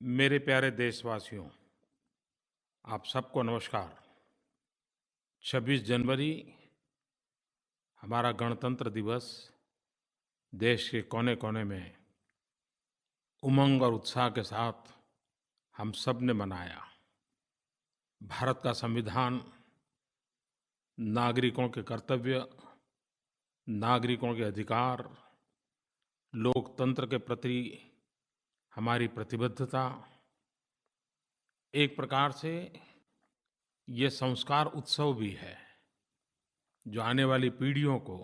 मेरे प्यारे देशवासियों, आप सबको नमस्कार। 26 जनवरी हमारा गणतंत्र दिवस देश के कोने-कोने में उमंग और उत्साह के साथ हम सब ने मनाया। भारत का संविधान नागरिकों के कर्तव्य, नागरिकों के अधिकार, लोकतंत्र के प्रति हमारी प्रतिबद्धता, एक प्रकार से ये संस्कार उत्सव भी है, जो आने वाली पीढ़ियों को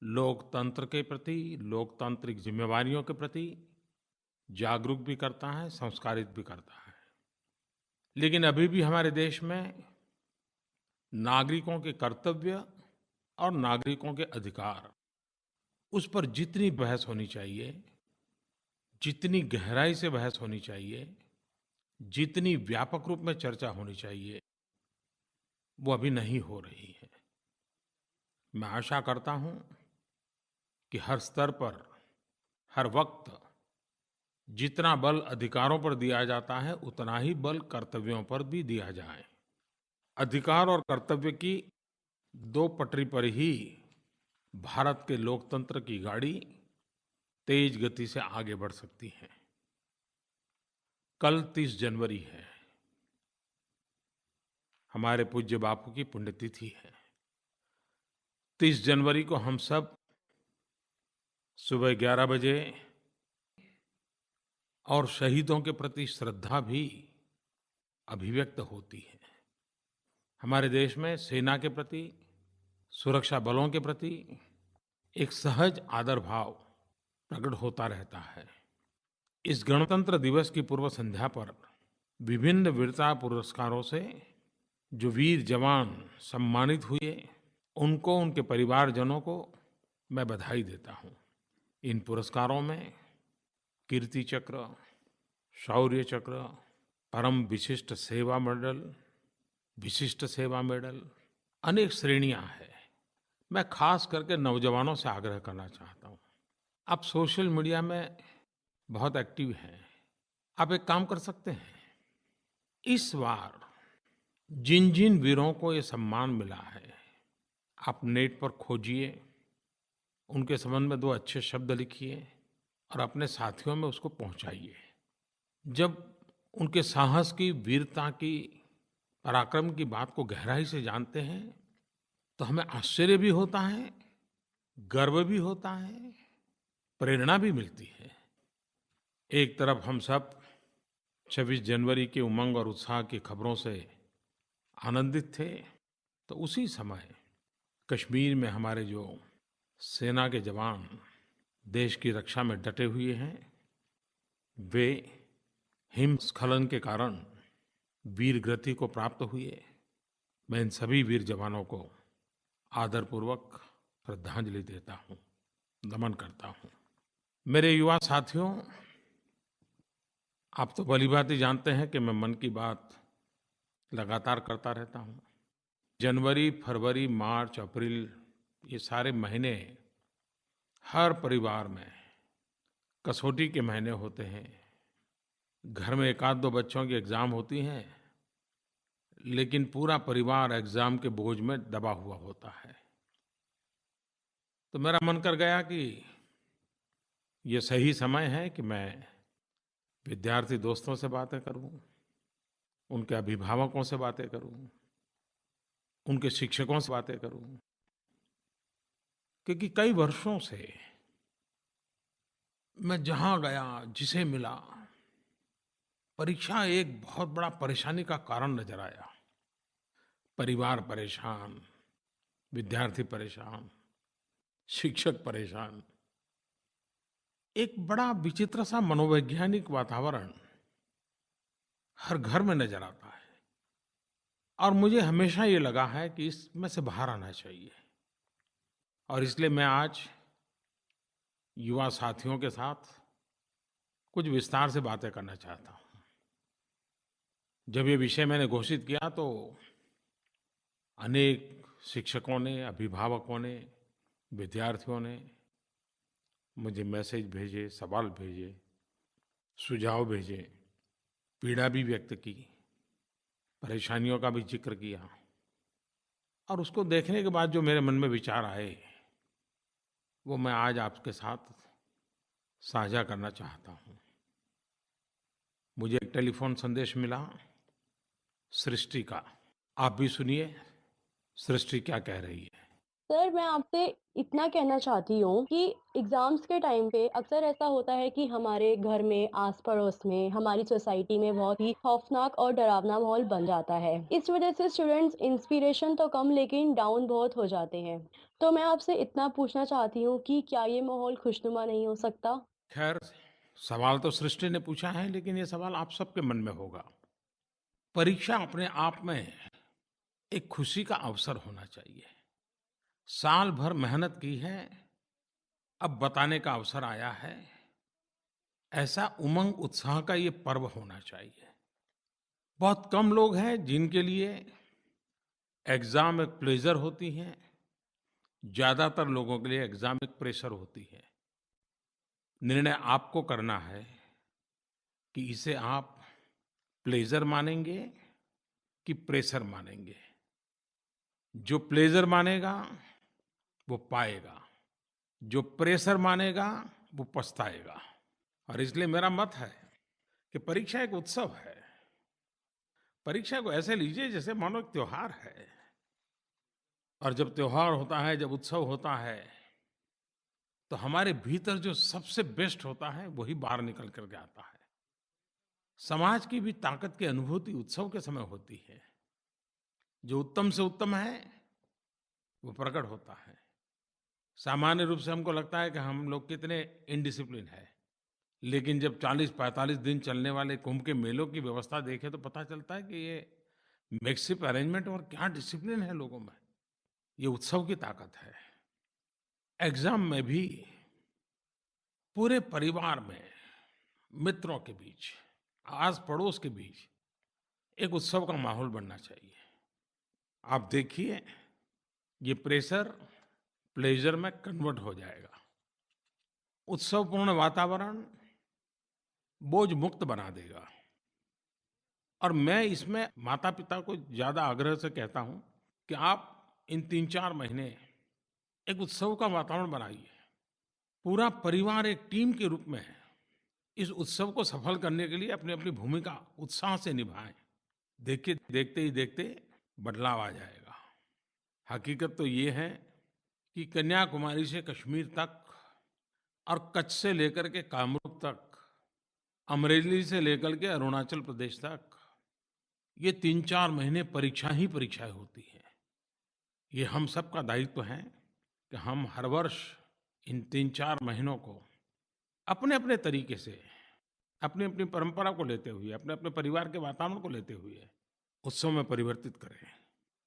लोकतंत्र के प्रति, लोकतांत्रिक ज़िम्मेवारियों के प्रति जागरूक भी करता है, संस्कारित भी करता है। लेकिन अभी भी हमारे देश में नागरिकों के कर्तव्य और नागरिकों के अधिकार, उस पर जितनी बहस होनी चाहिए, जितनी गहराई से बहस होनी चाहिए, जितनी व्यापक रूप में चर्चा होनी चाहिए, वो अभी नहीं हो रही है। मैं आशा करता हूँ कि हर स्तर पर, हर वक्त जितना बल अधिकारों पर दिया जाता है, उतना ही बल कर्तव्यों पर भी दिया जाए। अधिकार और कर्तव्य की दो पटरी पर ही भारत के लोकतंत्र की गाड़ी तेज गति से आगे बढ़ सकती है। कल 30 जनवरी है, हमारे पूज्य बापू की पुण्यतिथि है। 30 जनवरी को हम सब सुबह 11 बजे और शहीदों के प्रति श्रद्धा भी अभिव्यक्त होती है। हमारे देश में सेना के प्रति, सुरक्षा बलों के प्रति एक सहज आदर भाव प्रकट होता रहता है। इस गणतंत्र दिवस की पूर्व संध्या पर विभिन्न वीरता पुरस्कारों से जो वीर जवान सम्मानित हुए, उनको, उनके परिवारजनों को मैं बधाई देता हूँ। इन पुरस्कारों में कीर्ति चक्र, शौर्य चक्र, परम विशिष्ट सेवा मेडल, विशिष्ट सेवा मेडल, अनेक श्रेणियां हैं। मैं खास करके नौजवानों से आग्रह करना चाहता हूँ, आप सोशल मीडिया में बहुत एक्टिव हैं। आप एक काम कर सकते हैं, इस बार जिन जिन वीरों को ये सम्मान मिला है, आप नेट पर खोजिए, उनके संबंध में 2 अच्छे शब्द लिखिए और अपने साथियों में उसको पहुंचाइए। जब उनके साहस की, वीरता की, पराक्रम की बात को गहराई से जानते हैं, तो हमें आश्चर्य भी होता है, गर्व भी होता है, प्रेरणा भी मिलती है। एक तरफ हम सब 26 जनवरी के उमंग और उत्साह की खबरों से आनंदित थे, तो उसी समय कश्मीर में हमारे जो सेना के जवान देश की रक्षा में डटे हुए हैं, वे हिमस्खलन के कारण वीरगति को प्राप्त हुए। मैं इन सभी वीर जवानों को आदरपूर्वक श्रद्धांजलि देता हूँ, नमन करता हूँ। मेरे युवा साथियों, आप तो भलीभांति जानते हैं कि मैं मन की बात लगातार करता रहता हूँ। जनवरी, फरवरी, मार्च, अप्रैल, ये सारे महीने हर परिवार में कसौटी के महीने होते हैं। घर में एक आध दो बच्चों की एग्ज़ाम होती हैं, लेकिन पूरा परिवार एग्ज़ाम के बोझ में दबा हुआ होता है। तो मेरा मन कर गया कि ये सही समय है कि मैं विद्यार्थी दोस्तों से बातें करूं, उनके अभिभावकों से बातें करूं, उनके शिक्षकों से बातें करूं, क्योंकि कई वर्षों से मैं जहां गया, जिसे मिला, परीक्षा एक बहुत बड़ा परेशानी का कारण नजर आया। परिवार परेशान, विद्यार्थी परेशान, शिक्षक परेशान, एक बड़ा विचित्र सा मनोवैज्ञानिक वातावरण हर घर में नजर आता है। और मुझे हमेशा ये लगा है कि इसमें से बाहर आना चाहिए, और इसलिए मैं आज युवा साथियों के साथ कुछ विस्तार से बातें करना चाहता हूँ। जब ये विषय मैंने घोषित किया तो अनेक शिक्षकों ने, अभिभावकों ने, विद्यार्थियों ने मुझे मैसेज भेजे, सवाल भेजे, सुझाव भेजे, पीड़ा भी व्यक्त की, परेशानियों का भी ज़िक्र किया और उसको देखने के बाद जो मेरे मन में विचार आए, वो मैं आज आपके साथ साझा करना चाहता हूँ। मुझे एक टेलीफ़ोन संदेश मिला सृष्टि का। आप भी सुनिए, सृष्टि क्या कह रही है। सर, मैं आपसे इतना कहना चाहती हूँ कि एग्ज़ाम्स के टाइम पे अक्सर ऐसा होता है कि हमारे घर में, आस-पड़ोस में, हमारी सोसाइटी में बहुत ही खौफ़नाक और डरावना माहौल बन जाता है। इस वज़ह से स्टूडेंट्स इंस्पिरेशन तो कम लेकिन डाउन बहुत हो जाते हैं। तो मैं आपसे इतना पूछना चाहती हूँ कि क्या ये माहौल खुशनुमा नहीं हो सकता? ख़ैर, सवाल तो सृष्टि ने पूछा है, लेकिन ये सवाल आप सबके मन में होगा। परीक्षा अपने आप में एक खुशी का अवसर होना चाहिए। साल भर मेहनत की है, अब बताने का अवसर आया है। ऐसा उमंग उत्साह का ये पर्व होना चाहिए। बहुत कम लोग हैं जिनके लिए एग्ज़ाम एक प्लेज़र होती है। ज़्यादातर लोगों के लिए एग्ज़ाम एक प्रेशर होती है। निर्णय आपको करना है कि इसे आप प्लेज़र मानेंगे कि प्रेशर मानेंगे। जो प्लेज़र मानेगा वो पाएगा, जो प्रेशर मानेगा वो पछताएगा। और इसलिए मेरा मत है कि परीक्षा एक उत्सव है। परीक्षा को ऐसे लीजिए जैसे मानो एक त्योहार है। और जब त्योहार होता है, जब उत्सव होता है, तो हमारे भीतर जो सबसे बेस्ट होता है वही बाहर निकल कर के आता है। समाज की भी ताकत की अनुभूति उत्सव के समय होती है। जो उत्तम से उत्तम है वो प्रकट होता है। सामान्य रूप से हमको लगता है कि हम लोग कितने इनडिसिप्लिन हैं, लेकिन जब 40-45 दिन चलने वाले कुंभ के मेलों की व्यवस्था देखें तो पता चलता है कि ये मेकशिफ्ट अरेंजमेंट और क्या डिसिप्लिन है लोगों में। ये उत्सव की ताकत है। एग्जाम में भी पूरे परिवार में, मित्रों के बीच, आस पड़ोस के बीच एक उत्सव का माहौल बनना चाहिए। आप देखिए, ये प्रेशर प्लेजर में कन्वर्ट हो जाएगा। उत्सवपूर्ण वातावरण बोझ मुक्त बना देगा। और मैं इसमें माता-पिता को ज़्यादा आग्रह से कहता हूँ कि आप इन 3-4 महीने एक उत्सव का वातावरण बनाइए। पूरा परिवार एक टीम के रूप में इस उत्सव को सफल करने के लिए अपनी-अपनी भूमिका उत्साह से निभाएँ। देखिए, देखते ही देखते बदलाव आ जाएगा। हकीकत तो ये है कि कन्याकुमारी से कश्मीर तक और कच्छ से लेकर के कामरूप तक, अमरेली से लेकर के अरुणाचल प्रदेश तक, ये 3-4 महीने परीक्षा ही परीक्षाएँ होती हैं। ये हम सब का दायित्व है कि हम हर वर्ष इन 3-4 महीनों को अपने-अपने तरीके से, अपनी-अपनी परंपरा को लेते हुए, अपने-अपने परिवार के वातावरण को लेते हुए उत्सव में परिवर्तित करें।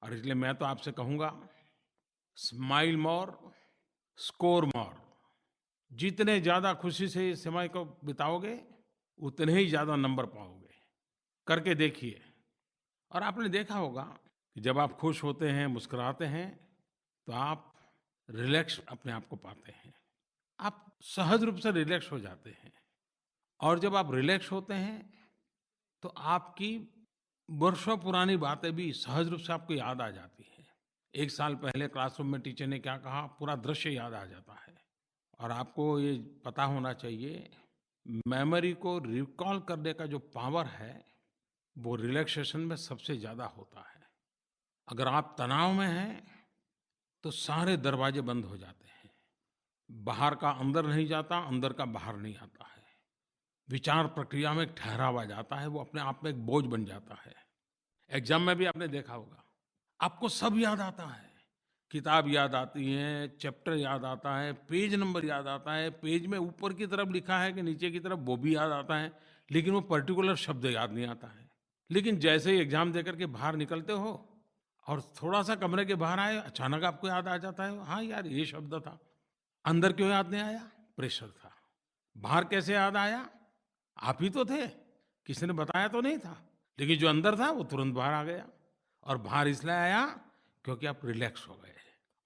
और इसलिए मैं तो आपसे कहूँगा, स्माइल मोर, स्कोर मोर। जितने ज़्यादा खुशी से इस समय को बिताओगे, उतने ही ज़्यादा नंबर पाओगे। करके देखिए। और आपने देखा होगा कि जब आप खुश होते हैं, मुस्कुराते हैं, तो आप रिलैक्स अपने आप को पाते हैं। आप सहज रूप से रिलैक्स हो जाते हैं। और जब आप रिलैक्स होते हैं, तो आपकी वर्षों पुरानी बातें भी सहज रूप से आपको याद आ जाती हैं। 1 साल पहले क्लासरूम में टीचर ने क्या कहा, पूरा दृश्य याद आ जाता है। और आपको ये पता होना चाहिए, मेमोरी को रिकॉल करने का जो पावर है, वो रिलैक्सेशन में सबसे ज़्यादा होता है। अगर आप तनाव में हैं, तो सारे दरवाजे बंद हो जाते हैं। बाहर का अंदर नहीं जाता, अंदर का बाहर नहीं आता है। विचार प्रक्रिया में एक ठहराव आ जाता है, वो अपने आप में एक बोझ बन जाता है। एग्ज़ाम में भी आपने देखा होगा, आपको सब याद आता है। किताब याद आती है, चैप्टर याद आता है, पेज नंबर याद आता है, पेज में ऊपर की तरफ लिखा है कि नीचे की तरफ, वो भी याद आता है, लेकिन वो पर्टिकुलर शब्द याद नहीं आता है। लेकिन जैसे ही एग्ज़ाम देकर के बाहर निकलते हो और थोड़ा-सा कमरे के बाहर आए, अचानक आपको याद आ जाता है, हाँ यार, ये शब्द था। अंदर क्यों याद नहीं आया? प्रेशर था। बाहर कैसे याद आया? आप ही तो थे, किसी ने बताया तो नहीं था। लेकिन जो अंदर था वो तुरंत बाहर आ गया। और बाहर इसलिए आया क्योंकि आप रिलैक्स हो गए।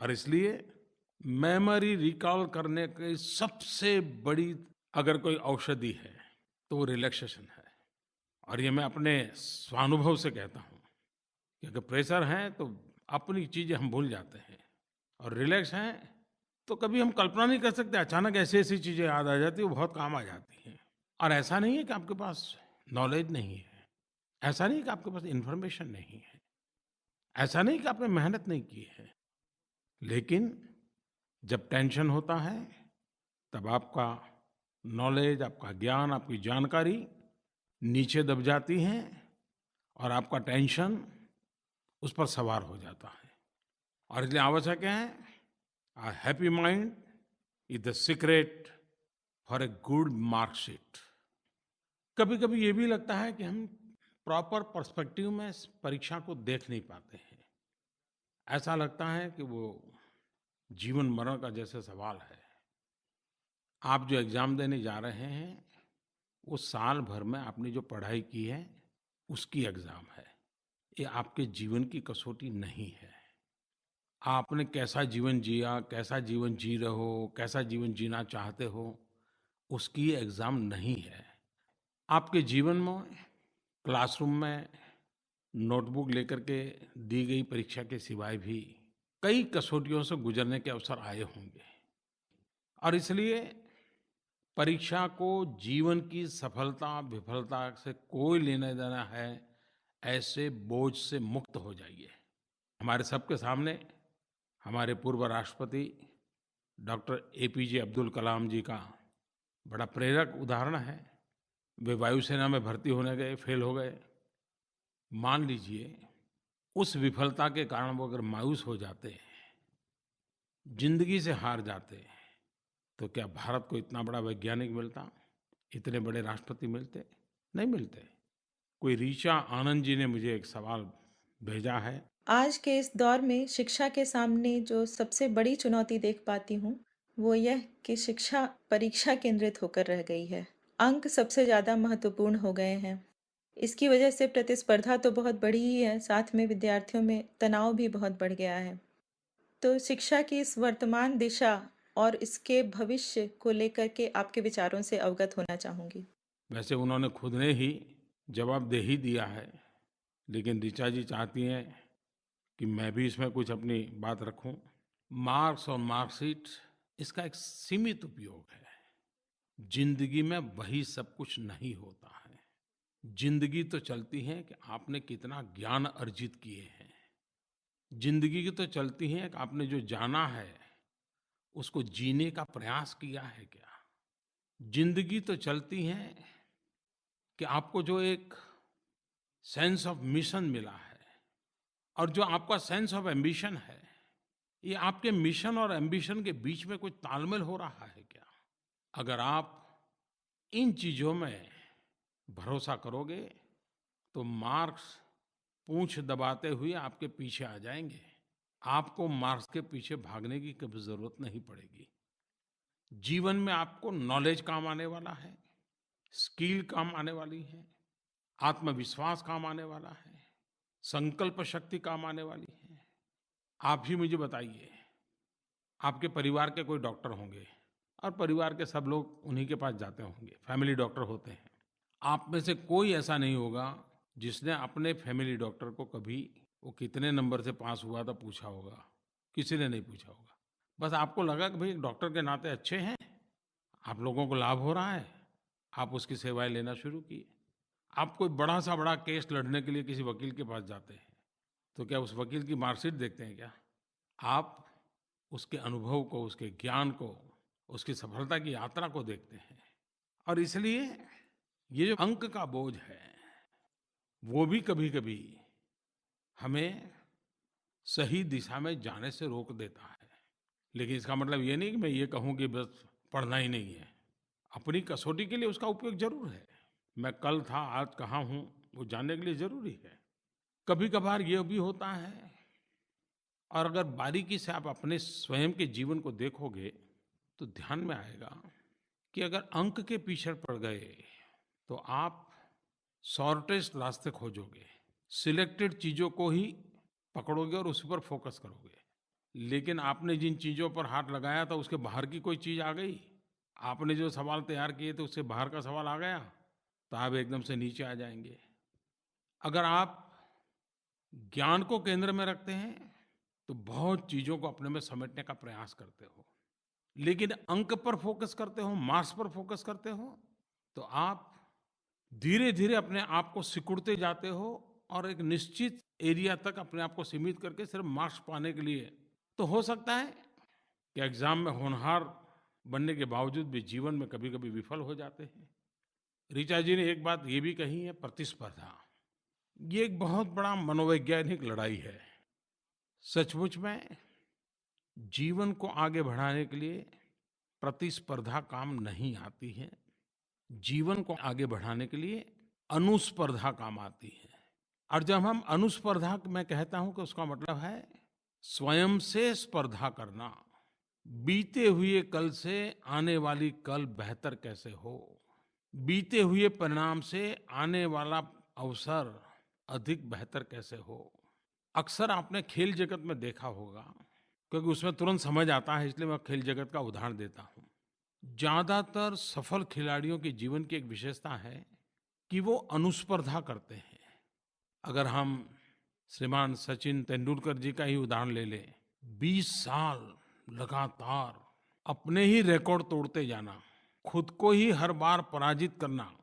और इसलिए मेमोरी रिकॉल करने की सबसे बड़ी अगर कोई औषधि है, तो वो रिलैक्सेशन है। और ये मैं अपने स्वानुभव से कहता हूँ कि अगर प्रेशर है तो अपनी चीज़ें हम भूल जाते हैं, और रिलैक्स हैं तो कभी हम कल्पना नहीं कर सकते, अचानक ऐसी-ऐसी चीज़ें याद आ जाती हैं, वो बहुत काम आ जाती हैं। और ऐसा नहीं है कि आपके पास नॉलेज नहीं है, ऐसा नहीं कि आपके पास इन्फॉर्मेशन नहीं है, ऐसा नहीं कि आपने मेहनत नहीं की है, लेकिन जब टेंशन होता है, तब आपका नॉलेज, आपका ज्ञान, आपकी जानकारी नीचे दब जाती हैं और आपका टेंशन उस पर सवार हो जाता है। और इसलिए आवश्यक है, a happy mind is the secret for a good marksheet. कभी-कभी ये भी लगता है कि हम प्रॉपर पर्सपेक्टिव में इस परीक्षा को देख नहीं पाते हैं। ऐसा लगता है कि वो जीवन-मरण का जैसे सवाल है। आप जो एग्ज़ाम देने जा रहे हैं, वो साल भर में आपने जो पढ़ाई की है, उसकी एग्ज़ाम है। ये आपके जीवन की कसौटी नहीं है। आपने कैसा जीवन जिया, कैसा जीवन जी रहे हो, कैसा जीवन जीना चाहते हो, उसकी ये एग्ज़ाम नहीं है। आपके जीवन में क्लासरूम में नोटबुक लेकर के दी गई परीक्षा के सिवाय भी कई कसौटियों से गुज़रने के अवसर आए होंगे, और इसलिए परीक्षा को जीवन की सफलता-विफलता से कोई लेना-देना है, ऐसे बोझ से मुक्त हो जाइए। हमारे सबके सामने हमारे पूर्व राष्ट्रपति डॉक्टर एपीजे अब्दुल कलाम जी का बड़ा प्रेरक उदाहरण है। वे वायुसेना में भर्ती होने गए, फेल हो गए। मान लीजिए उस विफलता के कारण वो अगर मायूस हो जाते, ज़िंदगी से हार जाते, तो क्या भारत को इतना बड़ा वैज्ञानिक मिलता, इतने बड़े राष्ट्रपति मिलते? नहीं मिलते। कोई ऋचा आनंद जी ने मुझे एक सवाल भेजा है। आज के इस दौर में शिक्षा के सामने जो सबसे बड़ी चुनौती देख पाती हूँ, वो यह कि शिक्षा परीक्षा केंद्रित होकर रह गई है। अंक सबसे ज़्यादा महत्वपूर्ण हो गए हैं। इसकी वजह से प्रतिस्पर्धा तो बहुत बढ़ी ही है, साथ में विद्यार्थियों में तनाव भी बहुत बढ़ गया है। तो शिक्षा की इस वर्तमान दिशा और इसके भविष्य को लेकर के आपके विचारों से अवगत होना चाहूँगी। वैसे उन्होंने खुद ने ही जवाब दे ही दिया है, लेकिन ऋचा जी चाहती हैं कि मैं भी इसमें कुछ अपनी बात रखूं। मार्क्स और मार्कशीट, इसका एक सीमित उपयोग है। जिंदगी में वही सब कुछ नहीं होता है। जिंदगी तो चलती है कि आपने कितना ज्ञान अर्जित किए हैं। जिंदगी की तो चलती है कि आपने जो जाना है उसको जीने का प्रयास किया है क्या। जिंदगी तो चलती है कि आपको जो एक सेंस ऑफ मिशन मिला है, और जो आपका सेंस ऑफ एम्बिशन है, ये आपके मिशन और एम्बिशन के बीच में कुछ तालमेल हो रहा है क्या। अगर आप इन चीज़ों में भरोसा करोगे तो मार्क्स पूंछ दबाते हुए आपके पीछे आ जाएंगे। आपको मार्क्स के पीछे भागने की कभी ज़रूरत नहीं पड़ेगी। जीवन में आपको नॉलेज काम आने वाला है, स्किल काम आने वाली है, आत्मविश्वास काम आने वाला है, संकल्प शक्ति काम आने वाली है। आप ही मुझे बताइए, आपके परिवार के कोई डॉक्टर होंगे और परिवार के सब लोग उन्हीं के पास जाते होंगे, फैमिली डॉक्टर होते हैं। आप में से कोई ऐसा नहीं होगा जिसने अपने फैमिली डॉक्टर को कभी वो कितने नंबर से पास हुआ था पूछा होगा। किसी ने नहीं पूछा होगा। बस आपको लगा कि भाई डॉक्टर के नाते अच्छे हैं, आप लोगों को लाभ हो रहा है, आप उसकी सेवाएं लेना शुरू किए। आप कोई बड़ा सा बड़ा केस लड़ने के लिए किसी वकील के पास जाते हैं, तो क्या उस वकील की मार्कशीट देखते हैं क्या? आप उसके अनुभव को, उसके ज्ञान को, उसकी सफलता की यात्रा को देखते हैं। और इसलिए ये जो अंक का बोझ है, वो भी कभी-कभी हमें सही दिशा में जाने से रोक देता है। लेकिन इसका मतलब ये नहीं कि मैं ये कहूँ कि बस पढ़ना ही नहीं है। अपनी कसौटी के लिए उसका उपयोग ज़रूर है। मैं कल था, आज कहाँ हूँ, वो जानने के लिए ज़रूरी है। कभी-कभार ये भी होता है, और अगर बारीकी से आप अपने स्वयं के जीवन को देखोगे, तो ध्यान में आएगा कि अगर अंक के पीछे पड़ गए, तो आप शॉर्टेस्ट रास्ते खोजोगे, सिलेक्टेड चीज़ों को ही पकड़ोगे और उस पर फोकस करोगे। लेकिन आपने जिन चीज़ों पर हाथ लगाया था, उसके बाहर की कोई चीज़ आ गई, आपने जो सवाल तैयार किए थे उससे बाहर का सवाल आ गया, तो आप एकदम से नीचे आ जाएँगे। अगर आप ज्ञान को केंद्र में रखते हैं, तो बहुत चीज़ों को अपने में समेटने का प्रयास करते हो। लेकिन अंक पर फ़ोकस करते हो, मार्क्स पर फ़ोकस करते हो, तो आप धीरे-धीरे अपने आप को सिकुड़ते जाते हो और एक निश्चित एरिया तक अपने आप को सीमित करके सिर्फ़ मार्क्स पाने के लिए। तो हो सकता है कि एग्ज़ाम में होनहार बनने के बावजूद भी जीवन में कभी-कभी विफल हो जाते हैं। ऋचा जी ने एक बात ये भी कही है, प्रतिस्पर्धा। ये एक बहुत बड़ा मनोवैज्ञानिक लड़ाई है। सचमुच में जीवन को आगे बढ़ाने के लिए प्रतिस्पर्धा काम नहीं आती है। जीवन को आगे बढ़ाने के लिए अनुस्पर्धा काम आती है। और जब हम अनुस्पर्धा मैं कहता हूं कि उसका मतलब है स्वयं से स्पर्धा करना। बीते हुए कल से आने वाली कल बेहतर कैसे हो, बीते हुए परिणाम से आने वाला अवसर अधिक बेहतर कैसे हो। अक्सर आपने खेल जगत में देखा होगा, क्योंकि उसमें तुरंत समझ आता है, इसलिए मैं खेल जगत का उदाहरण देता हूं। ज्यादातर सफल खिलाड़ियों के जीवन की एक विशेषता है कि वो अनुस्पर्धा करते हैं। अगर हम श्रीमान सचिन तेंदुलकर जी का ही उदाहरण ले लें, 20 साल लगातार अपने ही रिकॉर्ड तोड़ते जाना, खुद को ही हर बार पराजित करना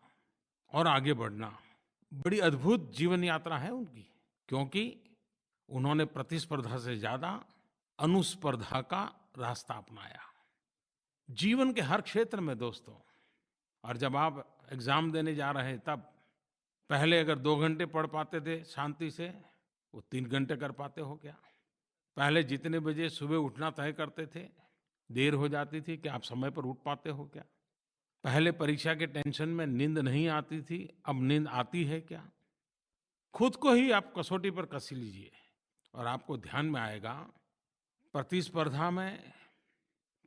और आगे बढ़ना, बड़ी अद्भुत जीवन यात्रा है उनकी। क्योंकि उन्होंने प्रतिस्पर्धा से ज्यादा अनुस्पर्धा का रास्ता अपनाया जीवन के हर क्षेत्र में दोस्तों। और जब आप एग्जाम देने जा रहे हैं, तब पहले अगर 2 घंटे पढ़ पाते थे शांति से, वो 3 घंटे कर पाते हो क्या? पहले जितने बजे सुबह उठना तय करते थे, देर हो जाती थी, कि आप समय पर उठ पाते हो क्या? पहले परीक्षा के टेंशन में नींद नहीं आती थी, अब नींद आती है क्या? खुद को ही आप कसौटी पर कस लीजिए और आपको ध्यान में आएगा, प्रतिस्पर्धा में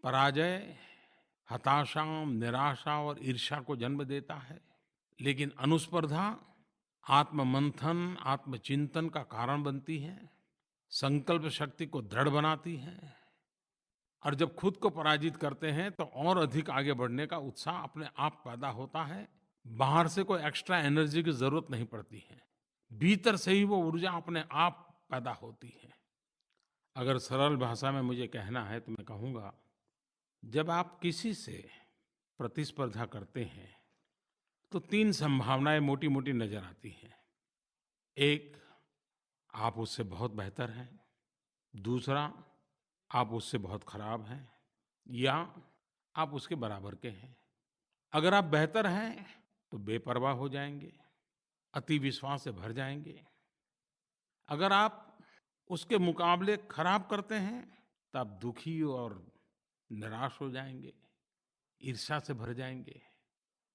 पराजय हताशा, निराशा और ईर्ष्या को जन्म देता है। लेकिन अनुस्पर्धा आत्ममंथन, आत्मचिंतन का कारण बनती है, संकल्प शक्ति को दृढ़ बनाती है। और जब खुद को पराजित करते हैं, तो और अधिक आगे बढ़ने का उत्साह अपने आप पैदा होता है। बाहर से कोई एक्स्ट्रा एनर्जी की जरूरत नहीं पड़ती है, भीतर से ही वो ऊर्जा अपने आप पैदा होती है। अगर सरल भाषा में मुझे कहना है, तो मैं कहूँगा, जब आप किसी से प्रतिस्पर्धा करते हैं, तो 3 संभावनाएं मोटी-मोटी नजर आती हैं। एक, आप उससे बहुत बेहतर हैं। दूसरा, आप उससे बहुत खराब हैं, या आप उसके बराबर के हैं। अगर आप बेहतर हैं, तो बेपरवाह हो जाएंगे, अति विश्वास से भर जाएंगे। अगर आप उसके मुकाबले खराब करते हैं, तो आप दुखी और निराश हो जाएंगे, ईर्ष्या से भर जाएंगे,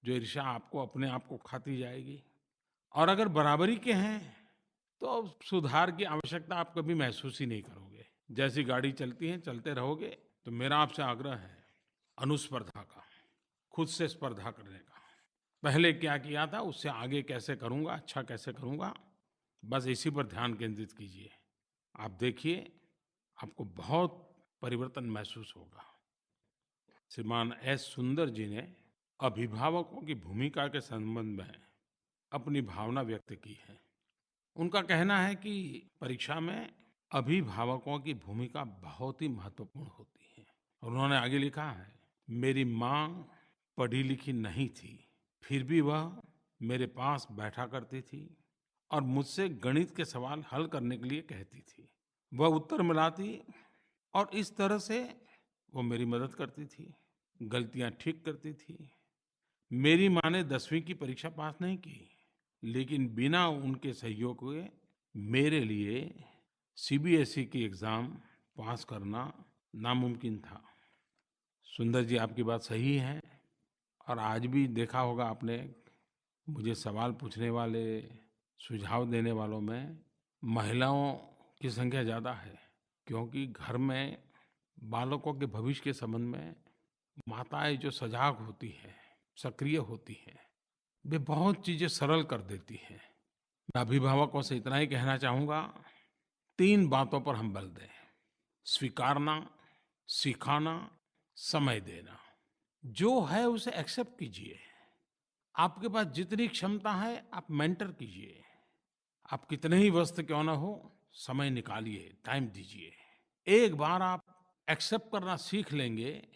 जो ईर्ष्या आपको अपने आप को खाती जाएगी। और अगर बराबरी के हैं, तो सुधार की आवश्यकता आप कभी महसूस ही नहीं करोगे। जैसी गाड़ी चलती है, चलते रहोगे। तो मेरा आपसे आग्रह है अनुस्पर्धा का, खुद से स्पर्धा करने का। पहले क्या किया था, उससे आगे कैसे करूँगा, अच्छा कैसे करूँगा, बस इसी पर ध्यान केंद्रित कीजिए। आप देखिए, आपको बहुत परिवर्तन महसूस होगा। श्रीमान एस सुंदर जी ने अभिभावकों की भूमिका के संबंध में अपनी भावना व्यक्त की है। उनका कहना है कि परीक्षा में अभिभावकों की भूमिका बहुत ही महत्वपूर्ण होती है। और उन्होंने आगे लिखा है, मेरी माँ पढ़ी लिखी नहीं थी, फिर भी वह मेरे पास बैठा करती थी और मुझसे गणित के सवाल हल करने के लिए कहती थी। वह उत्तर मिलाती और इस तरह से वो मेरी मदद करती थी, गलतियां ठीक करती थी। मेरी माँ ने 10वीं की परीक्षा पास नहीं की, लेकिन बिना उनके सहयोग के मेरे लिए सीबीएसई की एग्जाम पास करना नामुमकिन था। सुंदर जी, आपकी बात सही है। और आज भी देखा होगा आपने, मुझे सवाल पूछने वाले, सुझाव देने वालों में महिलाओं की संख्या ज़्यादा है। क्योंकि घर में बालकों के भविष्य के संबंध में माताएं जो सजग होती हैं, सक्रिय होती हैं, वे बहुत चीज़ें सरल कर देती हैं। मैं अभिभावकों से इतना ही कहना चाहूँगा, 3 बातों पर हम बल दें: स्वीकारना, सिखाना, समय देना। जो है उसे एक्सेप्ट कीजिए, आपके पास जितनी क्षमता है आप मेंटर कीजिए। आप कितने ही व्यस्त क्यों ना हो, समय निकालिए, टाइम दीजिए। एक बार आप एक्सेप्ट करना सीख लेंगे,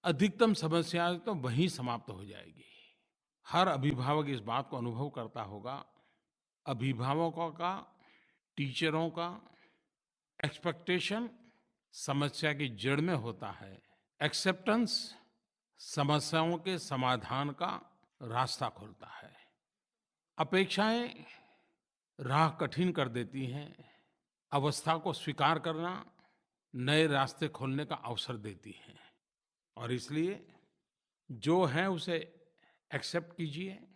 अधिकतम समस्याएँ तो वहीं समाप्त हो जाएगी। हर अभिभावक इस बात को अनुभव करता होगा, अभिभावकों का, टीचरों का एक्सपेक्टेशन समस्या की जड़ में होता है। एक्सेप्टेंस समस्याओं के समाधान का रास्ता खोलता है। अपेक्षाएँ राह कठिन कर देती हैं। अवस्था को स्वीकार करना नए रास्ते खोलने का अवसर देती हैं। और इसलिए जो है उसे एक्सेप्ट कीजिए,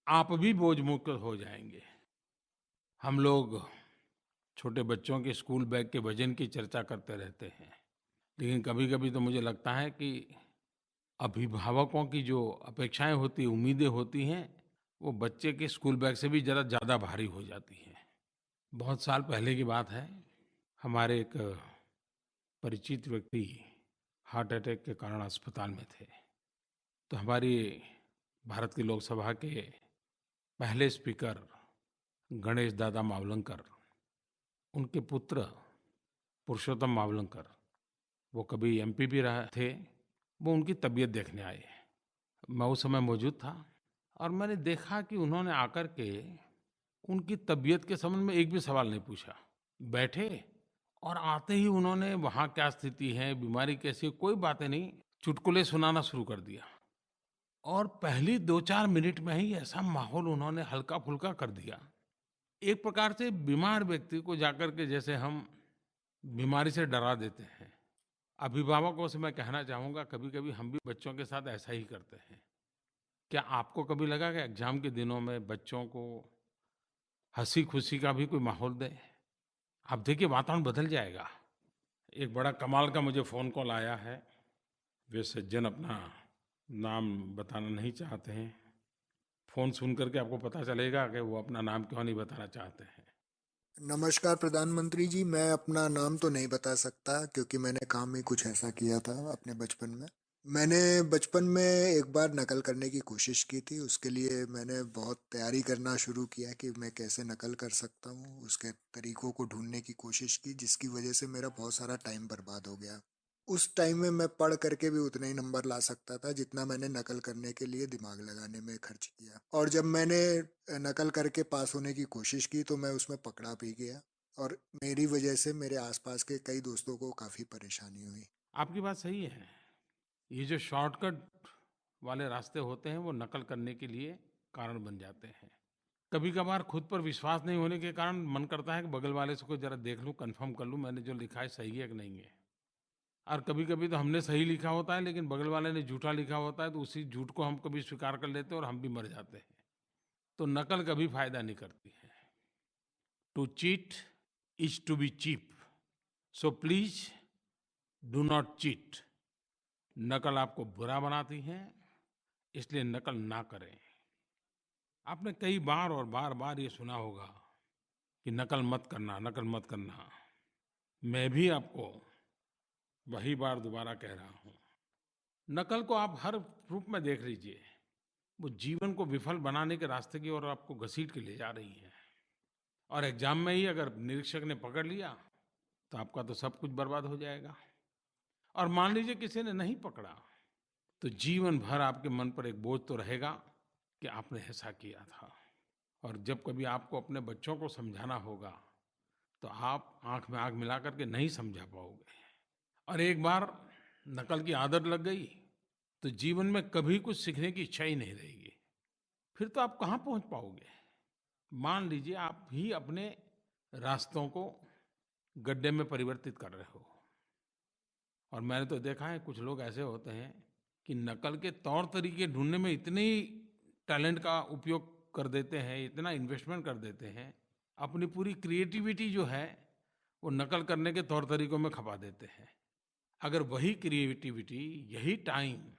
आप भी बोझ मुक्त हो जाएँगे। हम लोग छोटे बच्चों के स्कूल बैग के वज़न की चर्चा करते रहते हैं, लेकिन कभी-कभी तो मुझे लगता है कि अभिभावकों की जो अपेक्षाएँ होती हैं, उम्मीदें होती हैं, वो बच्चे के स्कूल बैग से भी ज़रा ज़्यादा भारी हो जाती हैं। बहुत साल पहले की बात है, हमारे एक परिचित व्यक्ति हार्ट अटैक के कारण अस्पताल में थे। तो हमारी भारत की लोकसभा के पहले स्पीकर गणेश दादा मावलंकर, उनके पुत्र पुरुषोत्तम मावलंकर, वो कभी एमपी भी रहे थे, वो उनकी तबीयत देखने आए। मैं उस समय मौजूद था और मैंने देखा कि उन्होंने आकर के उनकी तबीयत के संबंध में एक भी सवाल नहीं पूछा। बैठे और आते ही उन्होंने वहाँ क्या स्थिति है, बीमारी कैसी है, कोई बातें नहीं, चुटकुले सुनाना शुरू कर दिया। और पहली 2-4 मिनट में ही ऐसा माहौल उन्होंने हल्का-फुल्का कर दिया। एक प्रकार से बीमार व्यक्ति को जाकर के जैसे हम बीमारी से डरा देते हैं। अभिभावकों से मैं कहना चाहूँगा, कभी-कभी हम भी बच्चों के साथ ऐसा ही करते हैं। क्या आपको कभी लगा कि एग्ज़ाम के दिनों में बच्चों को हँसी-खुशी का भी कोई माहौल दें? आप देखिए वातावरण बदल जाएगा। एक बड़ा कमाल का मुझे फ़ोन कॉल आया है। वे सज्जन अपना नाम बताना नहीं चाहते हैं। फ़ोन सुन कर के आपको पता चलेगा कि वो अपना नाम क्यों नहीं बताना चाहते हैं। नमस्कार प्रधानमंत्री जी, मैं अपना नाम तो नहीं बता सकता क्योंकि मैंने काम ही कुछ ऐसा किया था अपने बचपन में। मैंने बचपन में एक बार नकल करने की कोशिश की थी, उसके लिए मैंने बहुत तैयारी करना शुरू किया कि मैं कैसे नकल कर सकता हूँ, उसके तरीकों को ढूँढने की कोशिश की, जिसकी वजह से मेरा बहुत सारा टाइम बर्बाद हो गया। उस टाइम में मैं पढ़ करके भी उतने ही नंबर ला सकता था जितना मैंने नकल करने के लिए दिमाग लगाने में खर्च किया। और जब मैंने नकल करके पास होने की कोशिश की तो मैं उसमें पकड़ा भी गया और मेरी वजह से मेरे आसपास के कई दोस्तों को काफ़ी परेशानी हुई। आपकी बात सही है। ये जो शॉर्टकट वाले रास्ते होते हैं, वो नकल करने के लिए कारण बन जाते हैं। कभी-कभार खुद पर विश्वास नहीं होने के कारण मन करता है कि बगल वाले से कोई ज़रा देख लूँ, कन्फर्म कर लूँ मैंने जो लिखा है सही है कि नहीं है। और कभी-कभी तो हमने सही लिखा होता है, लेकिन बगल वाले ने झूठा लिखा होता है, तो उसी झूठ को हम कभी स्वीकार कर लेते हैं और हम भी मर जाते हैं। तो नकल कभी फ़ायदा नहीं करती है। To cheat is to be cheap. So please do not cheat. नकल आपको बुरा बनाती है, इसलिए नकल ना करें। आपने कई बार और बार-बार ये सुना होगा कि नकल मत करना, नकल मत करना। मैं भी आपको वही बार दोबारा कह रहा हूँ। नकल को आप हर रूप में देख लीजिए, वो जीवन को विफल बनाने के रास्ते की ओर आपको घसीट के ले जा रही है। और एग्ज़ाम में ही अगर निरीक्षक ने पकड़ लिया, तो आपका तो सब कुछ बर्बाद हो जाएगा। और मान लीजिए किसी ने नहीं पकड़ा, तो जीवन भर आपके मन पर एक बोझ तो रहेगा कि आपने ऐसा किया था। और जब कभी आपको अपने बच्चों को समझाना होगा, तो आप आँख में आँख मिला कर के नहीं समझा पाओगे। और एक बार नकल की आदत लग गई, तो जीवन में कभी कुछ सीखने की इच्छा ही नहीं रहेगी। फिर तो आप कहाँ पहुँच पाओगे? मान लीजिए आप ही अपने रास्तों को गड्ढे में परिवर्तित कर रहे हो। और मैंने तो देखा है कुछ लोग ऐसे होते हैं कि नकल के तौर तरीके ढूँढने में इतनी टैलेंट का उपयोग कर देते हैं, इतना इन्वेस्टमेंट कर देते हैं, अपनी पूरी क्रिएटिविटी जो है, वो नकल करने के तौर तरीकों में खपा देते हैं। अगर वही क्रिएटिविटी, यही टाइम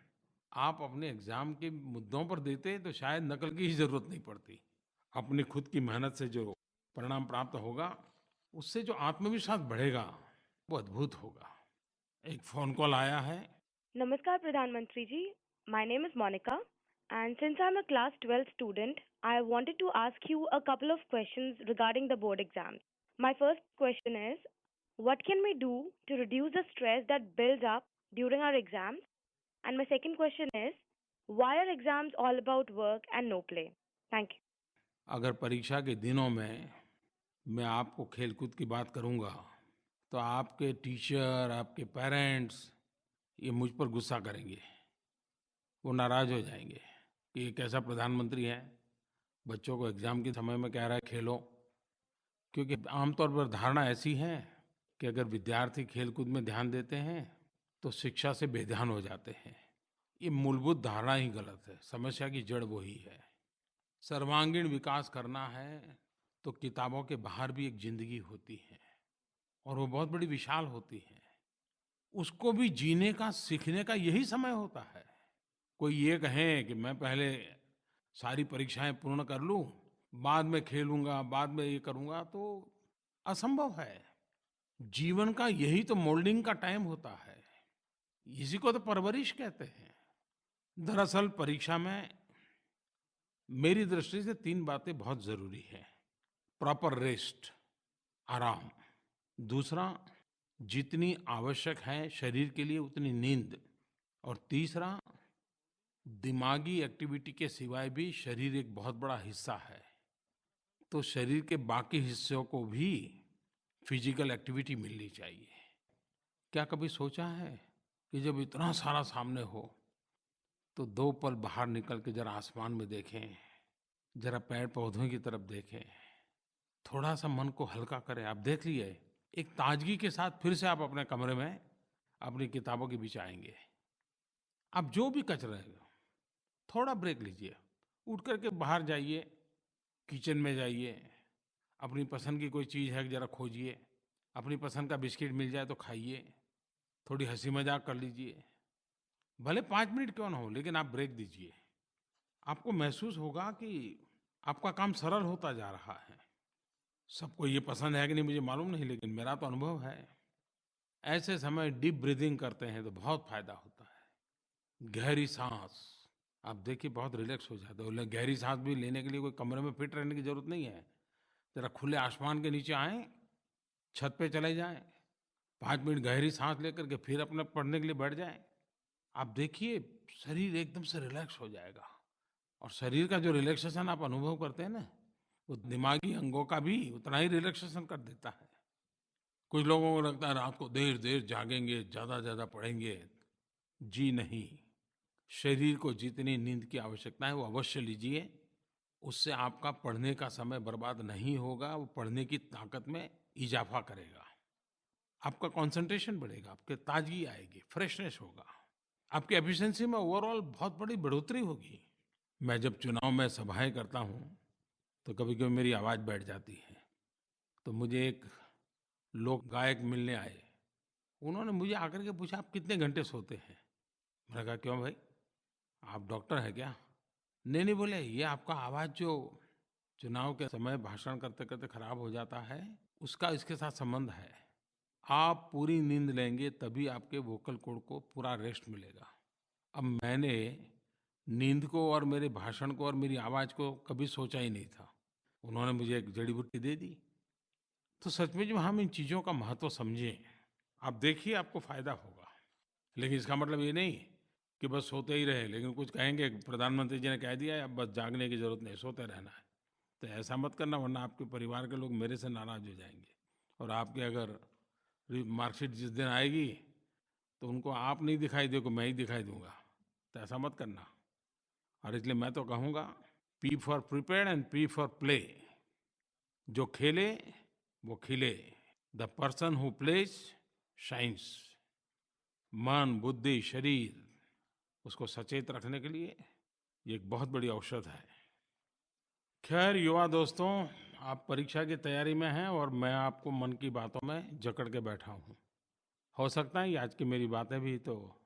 आप अपने एग्ज़ाम के मुद्दों पर देते, तो शायद नकल की ही ज़रूरत नहीं पड़ती। अपनी खुद की मेहनत से जो परिणाम प्राप्त होगा, उससे जो आत्मविश्वास बढ़ेगा, वो अद्भुत होगा। एक फ़ोन कॉल आया है। नमस्कार प्रधानमंत्री ji, my name is Monika And since I'm a class 12 student, I wanted to ask you a couple of questions regarding the board exams. My first question is, what can we do to reduce the stress that builds up during our exams? And my second question is, why are exams all about work and no play? Thank you. अगर परीक्षा के दिनों में मैं आपको खेल-कूद की बात करूँगा, तो आपके टीचर, आपके पेरेंट्स ये मुझ पर गुस्सा करेंगे। वो नाराज़ हो जाएँगे कि ये कैसा प्रधानमंत्री है, बच्चों को एग्ज़ाम के समय में कह रहा है खेलो। क्योंकि आमतौर पर धारणा ऐसी है कि अगर विद्यार्थी खेल-कूद में ध्यान देते हैं, तो शिक्षा से बेध्यान हो जाते हैं। ये मूलभूत धारणा ही गलत है, समस्या की जड़ वही है। सर्वांगीण विकास करना है, तो किताबों के बाहर भी एक ज़िंदगी होती है और वो बहुत बड़ी विशाल होती है। उसको भी जीने का, सीखने का यही समय होता है। कोई ये कहे कि मैं पहले सारी परीक्षाएँ पूर्ण कर लूँ, बाद में खेलूँगा, बाद में ये करूँगा, तो असंभव है। जीवन का यही तो मोल्डिंग का टाइम होता है। इसी को तो परवरिश कहते हैं। दरअसल परीक्षा में मेरी दृष्टि से 3 बातें बहुत ज़रूरी हैं। प्रॉपर रेस्ट, आराम। दूसरा, जितनी आवश्यक है शरीर के लिए उतनी नींद। और तीसरा, दिमागी एक्टिविटी के सिवाय भी शरीर एक बहुत बड़ा हिस्सा है। तो शरीर के बाकी हिस्सों को भी फिजिकल एक्टिविटी मिलनी चाहिए। क्या कभी सोचा है कि जब इतना सारा सामने हो, तो 2 पल बाहर निकल के ज़रा आसमान में देखें, ज़रा पेड़-पौधों की तरफ देखें, थोड़ा-सा मन को हल्का करें। आप देख लिए, एक ताज़गी के साथ फिर से आप अपने कमरे में अपनी किताबों के बीच आएँगे। आप जो भी कच रहे हो, थोड़ा ब्रेक लीजिए, उठ कर के बाहर जाइए, किचन में जाइए, अपनी पसंद की कोई चीज़ है ज़रा खोजिए, अपनी पसंद का बिस्किट मिल जाए तो खाइए, थोड़ी हँसी-मज़ाक कर लीजिए। भले 5 मिनट क्यों ना हो, लेकिन आप ब्रेक दीजिए। आपको महसूस होगा कि आपका काम सरल होता जा रहा है। सबको ये पसंद है कि नहीं मुझे मालूम नहीं, लेकिन मेरा तो अनुभव है। ऐसे समय डीप ब्रीथिंग करते हैं तो बहुत फ़ायदा होता है। गहरी साँस, आप देखिए बहुत रिलैक्स हो जाते हो। गहरी साँस भी लेने के लिए कोई कमरे में फिट रहने की ज़रूरत नहीं है। ज़रा खुले आसमान के नीचे आएँ, छत पे चले जाएँ, 5 मिनट गहरी साँस लेकर के फिर अपना पढ़ने के लिए बैठ जाएँ। आप देखिए शरीर एकदम से रिलैक्स हो जाएगा। और शरीर का जो रिलैक्सेशन आप अनुभव करते हैं ना, वो दिमागी अंगों का भी उतना ही रिलैक्सेशन कर देता है। कुछ लोगों को लगता है रात को देर-देर जागेंगे, ज़्यादा-ज़्यादा पढ़ेंगे। जी नहीं, शरीर को जितनी नींद की आवश्यकता है वो अवश्य लीजिए। उससे आपका पढ़ने का समय बर्बाद नहीं होगा, वो पढ़ने की ताकत में इज़ाफ़ा करेगा। आपका कंसंट्रेशन बढ़ेगा, आपके ताज़गी आएगी, फ्रेशनेस होगा। आपकी एफिशिएंसी में ओवरऑल बहुत बड़ी बढ़ोतरी होगी। मैं जब चुनाव में सभाएँ करता हूँ, तो कभी-कभी मेरी आवाज़ बैठ जाती है। तो मुझे एक लोक गायक मिलने आए। उन्होंने मुझे आकर के पूछा, "आप कितने घंटे सोते हैं?" मैंने कहा, "क्यों भाई? आप डॉक्टर हैं क्या?" नहीं, बोले, "ये आपका आवाज़ जो चुनाव के समय भाषण करते-करते खराब हो जाता है, उसका इसके साथ संबंध है। आप पूरी नींद लेंगे तभी आपके वोकल कॉर्ड को पूरा रेस्ट मिलेगा।" अब मैंने नींद को और मेरे भाषण को और मेरी आवाज़ को कभी सोचा ही नहीं था। उन्होंने मुझे एक जड़ी-बूटी दे दी। तो सचमुच में हम इन चीज़ों का महत्व समझें। आप देखिए आपको फ़ायदा होगा। लेकिन इसका मतलब ये नहीं कि बस सोते ही रहें, लेकिन कुछ कहेंगे प्रधानमंत्री जी ने कह दिया है अब बस जागने की ज़रूरत नहीं, सोते रहना है। तो ऐसा मत करना, वरना आपके परिवार के लोग मेरे से नाराज़ हो जाएँगे। और आपके अगर मार्कशीट जिस दिन आएगी, तो उनको आप नहीं दिखाई दोगे, मैं ही दिखाई दूँगा। तो ऐसा मत करना। और इसलिए मैं तो कहूँगा, P for prepared and P for play. जो खेले वो खिले। The person who plays shines. मन, बुद्धि, शरीर, उसको सचेत रखने के लिए ये एक बहुत बड़ी औषध है। खैर युवा दोस्तों, आप परीक्षा की तैयारी में हैं और मैं आपको मन की बातों में जकड़ के बैठा हूँ। हो सकता है ये आज की मेरी बातें भी तो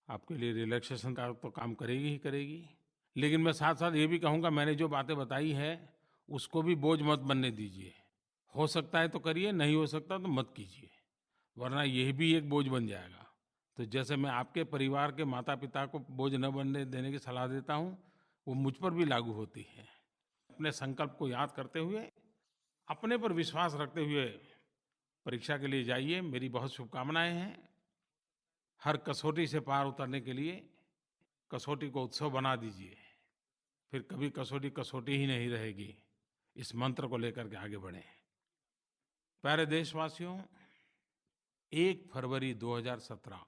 आपके लिए रिलैक्सेशन का तो काम करेगी ही करेगी। लेकिन मैं साथ-साथ ये भी कहूँगा, मैंने जो बातें बताई है उसको भी बोझ मत बनने दीजिए। हो सकता है तो करिए, नहीं हो सकता तो मत कीजिए, वरना ये भी एक बोझ बन जाएगा। तो जैसे मैं आपके परिवार के माता-पिता को बोझ न बनने देने की सलाह देता हूँ, वो मुझ पर भी लागू होती है। अपने संकल्प को याद करते हुए, अपने पर विश्वास रखते हुए परीक्षा के लिए जाइए। मेरी बहुत शुभकामनाएँ हैं। हर कसौटी से पार उतरने के लिए कसौटी को उत्सव बना दीजिए। फिर कभी कसौटी कसौटी ही नहीं रहेगी। इस मंत्र को लेकर के आगे बढ़ें। प्यारे देशवासियों, 1 फरवरी 2017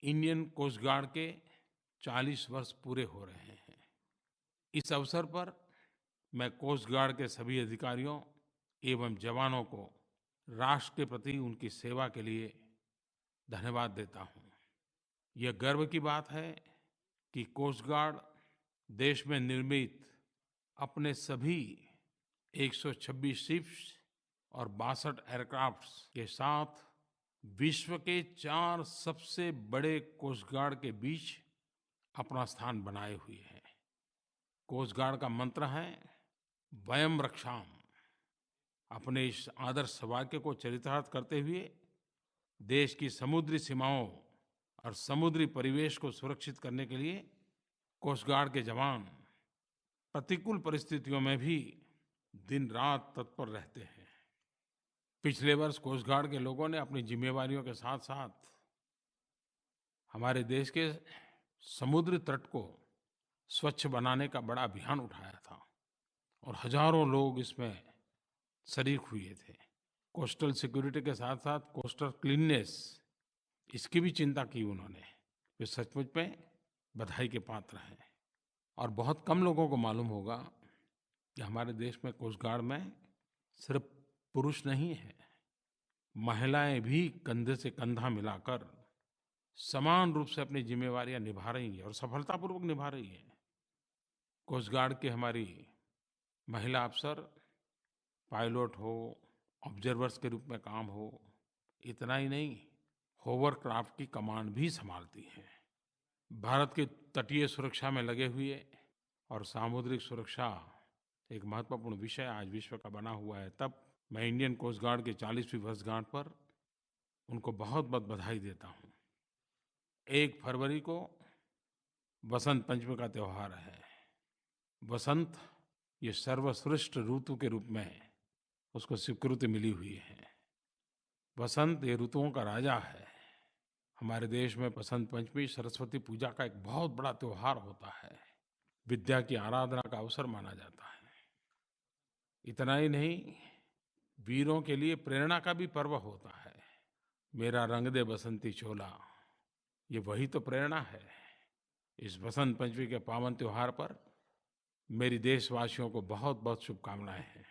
इंडियन कोस्ट गार्ड के 40 वर्ष पूरे हो रहे हैं। इस अवसर पर मैं कोस्ट गार्ड के सभी अधिकारियों एवं जवानों को राष्ट्र के प्रति उनकी सेवा के लिए धन्यवाद देता हूँ। यह गर्व की बात है कि कोस्ट गार्ड देश में निर्मित अपने सभी 126 शिप्स और 62 एयरक्राफ्ट्स के साथ विश्व के 4 सबसे बड़े कोस्ट गार्ड के बीच अपना स्थान बनाए हुए है। कोस्ट गार्ड का मंत्र है वयम रक्षाम। अपने इस आदर्श वाक्य को चरितार्थ करते हुए देश की समुद्री सीमाओं और समुद्री परिवेश को सुरक्षित करने के लिए कोस्ट गार्ड के जवान प्रतिकूल परिस्थितियों में भी दिन रात तत्पर रहते हैं। पिछले वर्ष कोस्ट गार्ड के लोगों ने अपनी जिम्मेवारियों के साथ-साथ हमारे देश के समुद्री तट को स्वच्छ बनाने का बड़ा अभियान उठाया था और हजारों लोग इसमें शरीक हुए थे। कोस्टल सिक्योरिटी के साथ-साथ कोस्टल क्लीननेस, इसकी भी चिंता की उन्होंने। वे सचमुच में बधाई के पात्र हैं। और बहुत कम लोगों को मालूम होगा कि हमारे देश में कोस्ट गार्ड में सिर्फ पुरुष नहीं हैं, महिलाएं भी कंधे से कंधा मिलाकर समान रूप से अपनी जिम्मेवारियां निभा रही हैं और सफलतापूर्वक निभा रही हैं। कोस्ट गार्ड की हमारी महिला अफसर पायलट हो, ऑब्जर्वर्स के रूप में काम हो, इतना ही नहीं, होवरक्राफ्ट की कमान भी संभालती हैं। भारत की तटीय सुरक्षा में लगे हुए और सामुद्रिक सुरक्षा एक महत्वपूर्ण विषय आज विश्व का बना हुआ है। तब मैं इंडियन कोस्ट गार्ड के 40वीं वर्षगांठ पर उनको बहुत बहुत बधाई देता हूँ। 1 फरवरी को बसंत पंचमी का त्यौहार है। बसंत ये सर्वश्रेष्ठ ऋतु के रूप में उसको स्वीकृति मिली हुई है। बसंत ये ऋतुओं का राजा है। हमारे देश में बसंत पंचमी सरस्वती पूजा का एक बहुत बड़ा त्योहार होता है। विद्या की आराधना का अवसर माना जाता है। इतना ही नहीं, वीरों के लिए प्रेरणा का भी पर्व होता है। मेरा रंग दे बसंती चोला, ये वही तो प्रेरणा है। इस बसंत पंचमी के पावन त्योहार पर मेरी देशवासियों को बहुत बहुत शुभकामनाएं हैं।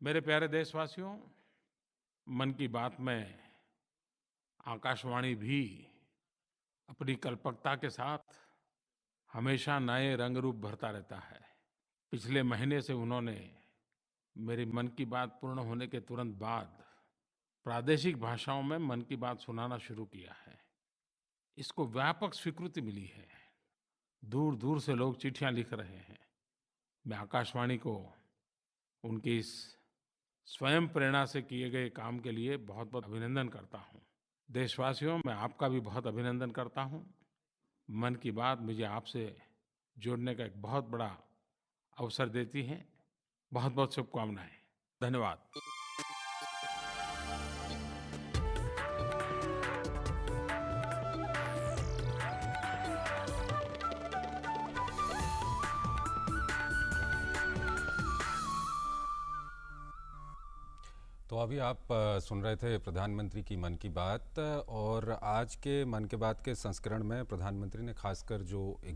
मेरे प्यारे देशवासियों, मन की बात में आकाशवाणी भी अपनी कल्पकता के साथ हमेशा नए रंग रूप भरता रहता है। पिछले महीने से उन्होंने मेरी मन की बात पूर्ण होने के तुरंत बाद प्रादेशिक भाषाओं में मन की बात सुनाना शुरू किया है। इसको व्यापक स्वीकृति मिली है। दूर दूर से लोग चिट्ठियां लिख रहे हैं। मैं आकाशवाणी को उनकी इस स्वयं प्रेरणा से किए गए काम के लिए बहुत बहुत अभिनंदन करता हूँ। देशवासियों, मैं आपका भी बहुत अभिनंदन करता हूँ। मन की बात मुझे आपसे जोड़ने का एक बहुत बड़ा अवसर देती है। बहुत बहुत शुभकामनाएं। धन्यवाद। तो अभी आप सुन रहे थे प्रधानमंत्री की मन की बात। और आज के मन की बात के संस्करण में प्रधानमंत्री ने खासकर जो